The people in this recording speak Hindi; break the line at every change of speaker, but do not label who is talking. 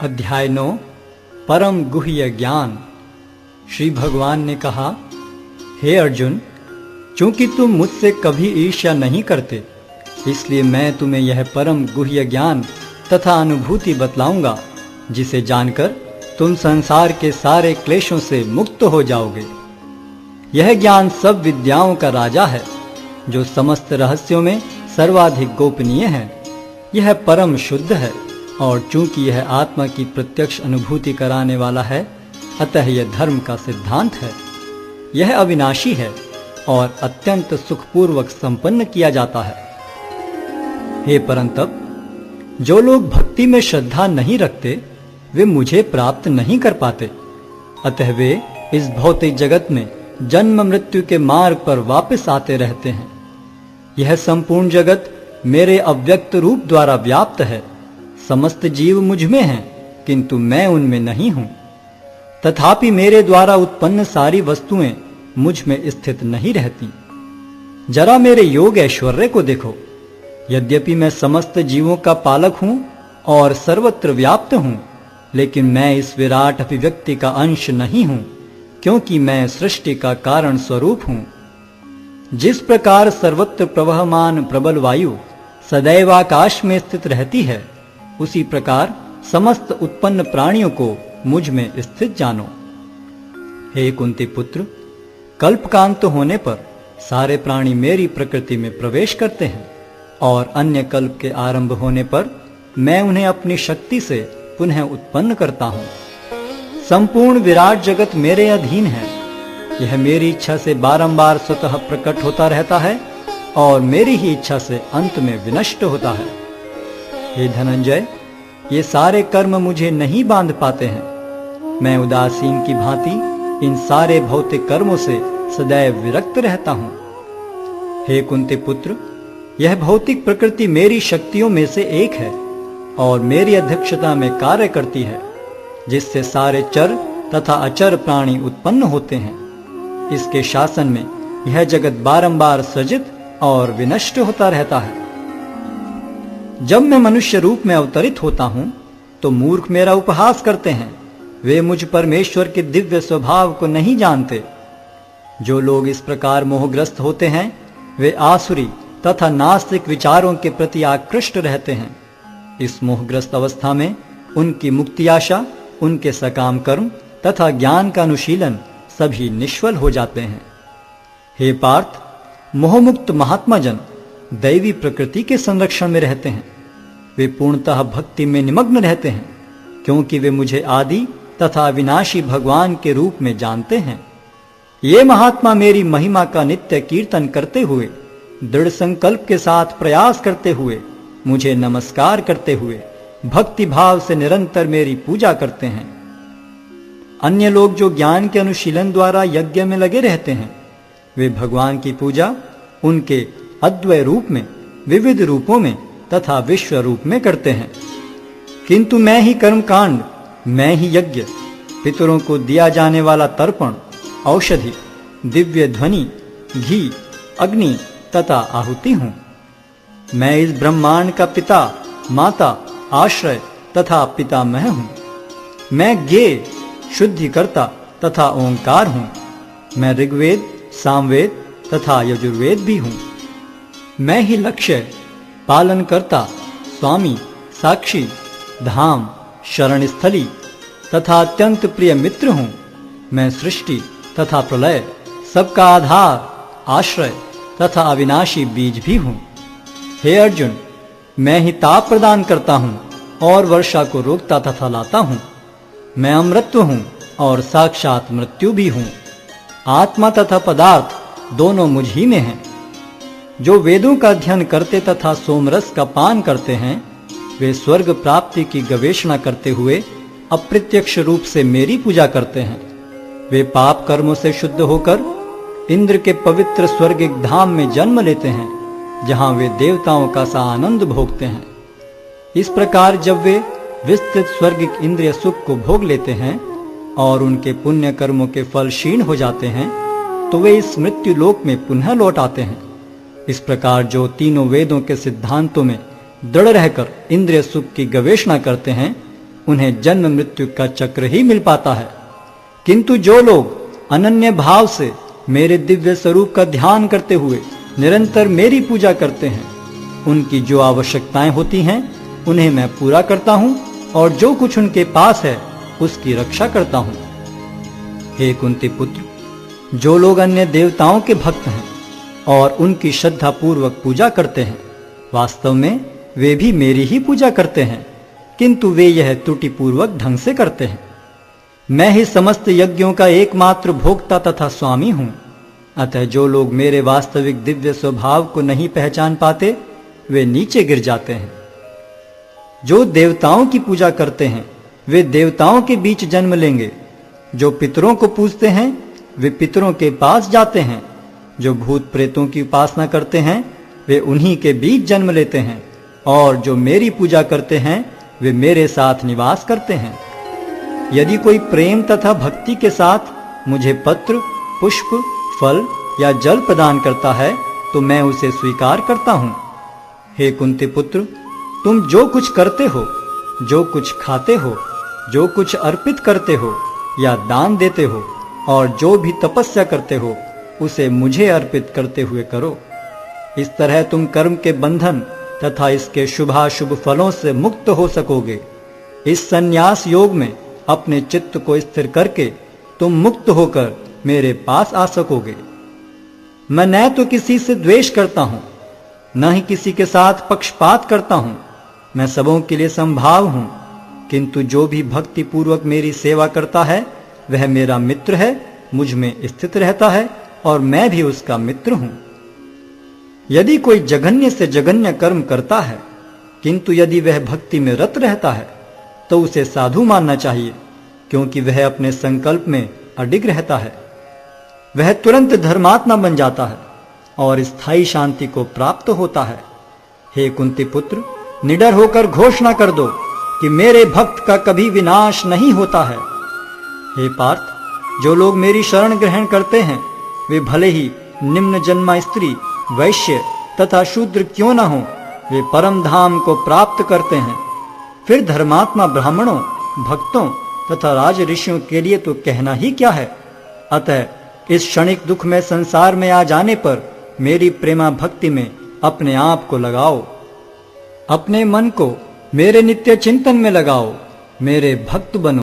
अध्याय 9 परम गुह्य ज्ञान। श्री भगवान ने कहा, हे अर्जुन, चूंकि तुम मुझसे कभी ईर्ष्या नहीं करते, इसलिए मैं तुम्हें यह परम गुह्य ज्ञान तथा अनुभूति बतलाऊंगा, जिसे जानकर तुम संसार के सारे क्लेशों से मुक्त हो जाओगे। यह ज्ञान सब विद्याओं का राजा है, जो समस्त रहस्यों में सर्वाधिक गोपनीय है। यह परम शुद्ध है, और चूंकि यह आत्मा की प्रत्यक्ष अनुभूति कराने वाला है, अतः यह धर्म का सिद्धांत है। यह अविनाशी है और अत्यंत सुखपूर्वक संपन्न किया जाता है। हे परंतप, जो लोग भक्ति में श्रद्धा नहीं रखते, वे मुझे प्राप्त नहीं कर पाते। अतः वे इस भौतिक जगत में जन्म मृत्यु के मार्ग पर वापस आते रहते हैं। यह संपूर्ण जगत मेरे अव्यक्त रूप द्वारा व्याप्त है। समस्त जीव मुझ में हैं, किंतु मैं उनमें नहीं हूं। तथापि मेरे द्वारा उत्पन्न सारी वस्तुएं मुझ में स्थित नहीं रहती। जरा मेरे योग ऐश्वर्य को देखो। यद्यपि मैं समस्त जीवों का पालक हूं और सर्वत्र व्याप्त हूं, लेकिन मैं इस विराट अभिव्यक्ति का अंश नहीं हूं, क्योंकि मैं सृष्टि का कारण स्वरूप हूं। जिस प्रकार सर्वत्र प्रवहमान प्रबल वायु सदैव आकाश में स्थित रहती है, उसी प्रकार समस्त उत्पन्न प्राणियों को मुझ में स्थित जानो। हे कुंती पुत्र, कल्पकांत होने पर सारे प्राणी मेरी प्रकृति में प्रवेश करते हैं, और अन्य कल्प के आरंभ होने पर मैं उन्हें अपनी शक्ति से पुनः उत्पन्न करता हूं। संपूर्ण विराट जगत मेरे अधीन है। यह मेरी इच्छा से बारंबार स्वतः प्रकट होता रहता है और मेरी ही इच्छा से अंत में विनष्ट होता है। हे धनंजय, ये सारे कर्म मुझे नहीं बांध पाते हैं। मैं उदासीन की भांति इन सारे भौतिक कर्मों से सदैव विरक्त रहता हूं। हे कुंती पुत्र, यह भौतिक प्रकृति मेरी शक्तियों में से एक है और मेरी अध्यक्षता में कार्य करती है, जिससे सारे चर तथा अचर प्राणी उत्पन्न होते हैं। इसके शासन में यह जगत बारंबार सृजित और विनष्ट होता रहता है। जब मैं मनुष्य रूप में अवतरित होता हूं, तो मूर्ख मेरा उपहास करते हैं। वे मुझ परमेश्वर के दिव्य स्वभाव को नहीं जानते। जो लोग इस प्रकार मोहग्रस्त होते हैं, वे आसुरी तथा नास्तिक विचारों के प्रति आकृष्ट रहते हैं। इस मोहग्रस्त अवस्था में उनकी मुक्ति आशा, उनके सकाम कर्म तथा ज्ञान का अनुशीलन सभी निष्फल हो जाते हैं। हे पार्थ, मोहमुक्त महात्मा जन दैवी प्रकृति के संरक्षण में रहते हैं। वे पूर्णतः भक्ति में निमग्न रहते हैं, क्योंकि वे मुझे आदि तथा विनाशी भगवान के रूप में जानते हैं। ये महात्मा मेरी महिमा का नित्य कीर्तन करते हुए, दृढ़ संकल्प के साथ प्रयास करते हुए, मुझे नमस्कार करते हुए भक्ति भाव से निरंतर मेरी पूजा करते हैं। अन्य लोग जो ज्ञान के अनुशीलन द्वारा यज्ञ में लगे रहते हैं, वे भगवान की पूजा उनके अद्वय रूप में, विविध रूपों में तथा विश्व रूप में करते हैं। किंतु मैं ही कर्मकांड, मैं ही यज्ञ, पितरों को दिया जाने वाला तर्पण, औषधि, दिव्य ध्वनि, घी, अग्नि तथा आहुति हूं। मैं इस ब्रह्मांड का पिता, माता, आश्रय तथा पितामह हूं। मैं ज्ञेय, शुद्धिकर्ता तथा ओंकार हूं। मैं ऋग्वेद, सामवेद तथा यजुर्वेद भी हूं। मैं ही लक्ष्य, पालनकर्ता, स्वामी, साक्षी, धाम, शरण स्थली तथा अत्यंत प्रिय मित्र हूं। मैं सृष्टि तथा प्रलय, सबका आधार, आश्रय तथा अविनाशी बीज भी हूं। हे अर्जुन, मैं ही ताप प्रदान करता हूं और वर्षा को रोकता तथा लाता हूं। मैं अमृत्व हूं और साक्षात मृत्यु भी हूं। आत्मा तथा पदार्थ दोनों मुझ ही में हैं। जो वेदों का अध्ययन करते तथा सोमरस का पान करते हैं, वे स्वर्ग प्राप्ति की गवेषणा करते हुए अप्रत्यक्ष रूप से मेरी पूजा करते हैं। वे पाप कर्मों से शुद्ध होकर इंद्र के पवित्र स्वर्गिक धाम में जन्म लेते हैं, जहां वे देवताओं का सा आनंद भोगते हैं। इस प्रकार जब वे विस्तृत स्वर्गिक इंद्रिय सुख को भोग लेते हैं और उनके पुण्य कर्मों के फल क्षीण हो जाते हैं, तो वे इस मृत्यु लोक में पुनः लौट आते हैं। इस प्रकार जो तीनों वेदों के सिद्धांतों में दृढ़ रहकर इंद्रिय सुख की गवेषणा करते हैं, उन्हें जन्म मृत्यु का चक्र ही मिल पाता है। किंतु जो लोग अनन्य भाव से मेरे दिव्य स्वरूप का ध्यान करते हुए निरंतर मेरी पूजा करते हैं, उनकी जो आवश्यकताएं होती हैं उन्हें मैं पूरा करता हूं और जो कुछ उनके पास है उसकी रक्षा करता हूं। हे कुंती पुत्र, जो लोग अन्य देवताओं के भक्त हैं और उनकी श्रद्धा पूर्वक पूजा करते हैं, वास्तव में वे भी मेरी ही पूजा करते हैं, किंतु वे यह त्रुटिपूर्वक ढंग से करते हैं। मैं ही समस्त यज्ञों का एकमात्र भोक्ता तथा स्वामी हूं। अतः जो लोग मेरे वास्तविक दिव्य स्वभाव को नहीं पहचान पाते, वे नीचे गिर जाते हैं। जो देवताओं की पूजा करते हैं वे देवताओं के बीच जन्म लेंगे। जो पितरों को पूजते हैं वे पितरों के पास जाते हैं। जो भूत प्रेतों की उपासना करते हैं वे उन्हीं के बीच जन्म लेते हैं। और जो मेरी पूजा करते हैं वे मेरे साथ निवास करते हैं। यदि कोई प्रेम तथा भक्ति के साथ मुझे पत्र, पुष्प, फल या जल प्रदान करता है तो मैं उसे स्वीकार करता हूं। हे कुंती पुत्र, तुम जो कुछ करते हो, जो कुछ खाते हो, जो कुछ अर्पित करते हो या दान देते हो और जो भी तपस्या करते हो उसे मुझे अर्पित करते हुए करो। इस तरह तुम कर्म के बंधन तथा इसके शुभाशुभ फलों से मुक्त हो सकोगे। इस संन्यास योग में अपने चित्त को स्थिर करके तुम मुक्त होकर मेरे पास आ सकोगे। मैं न तो किसी से द्वेष करता हूं, न ही किसी के साथ पक्षपात करता हूं। मैं सबों के लिए संभाव हूं, किंतु जो भी भक्ति पूर्वक मेरी सेवा करता है वह मेरा मित्र है, मुझ में स्थित रहता है और मैं भी उसका मित्र हूं। यदि कोई जघन्य से जघन्य कर्म करता है, किंतु यदि वह भक्ति में रत रहता है तो उसे साधु मानना चाहिए, क्योंकि वह अपने संकल्प में अडिग रहता है। वह तुरंत धर्मात्मा बन जाता है और स्थायी शांति को प्राप्त होता है। हे कुंती पुत्र, निडर होकर घोषणा कर दो कि मेरे भक्त का कभी विनाश नहीं होता है। हे पार्थ, जो लोग मेरी शरण ग्रहण करते हैं वे भले ही निम्न जन्मा स्त्री, वैश्य तथा शूद्र क्यों न हो, वे परम धाम को प्राप्त करते हैं। फिर धर्मात्मा ब्राह्मणों, भक्तों तथा राज ऋषियों के लिए तो कहना ही क्या है। अतः इस क्षणिक दुख में संसार में आ जाने पर मेरी प्रेमा भक्ति में अपने आप को लगाओ। अपने मन को मेरे नित्य चिंतन में लगाओ, मेरे भक्त बनो।